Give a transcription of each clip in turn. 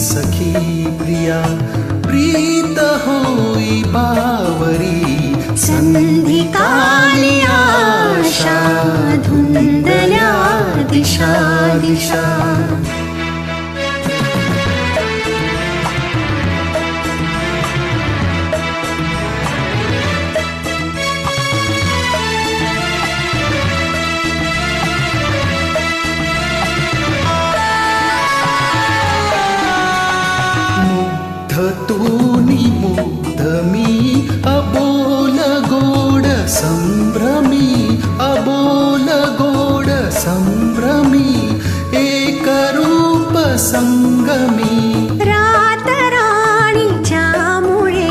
सखी प्रिया प्रीत होई बावरी संधिकाली आशा धुंदल्या दिशा दिशा तूनी मुग्ध मी अबोल गोड संभ्रमी अबोल गोड संभ्रमी एक रूप संगमी रातराणीच्या मुळे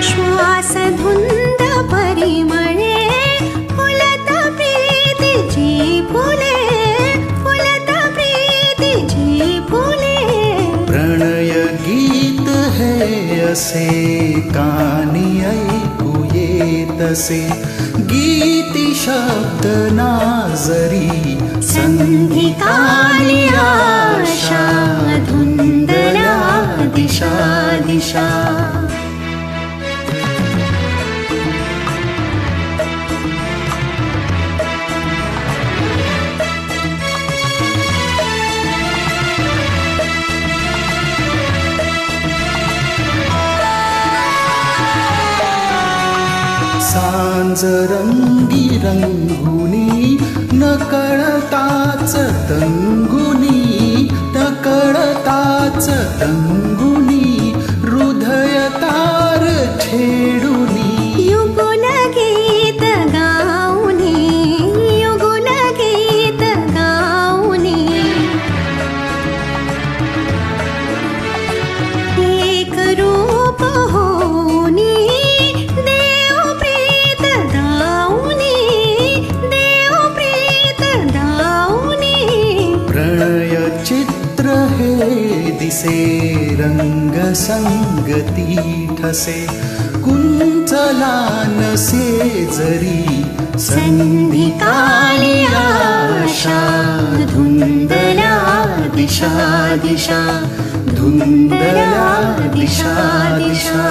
श्वास धुंद परिमळे फुलत प्रीतीची फुले प्रणय गीत है असे कानी ऐकू येतसे गीती शब्द नाजरी संधिकाली आशा धुंदल्या दिशा दिशा सांज रंगी रंगुनी नकळताच तंगुनी हृदय तार छेडुनी युगुल गीत गाऊनी एक रूप होनी प्रणय चित्र हे दिसे रंग संगती ठसे कुंचलानसे जरी संधिकाली आशा धुंदल्या दिशा दिशा धुंदल्या दिशा दिशा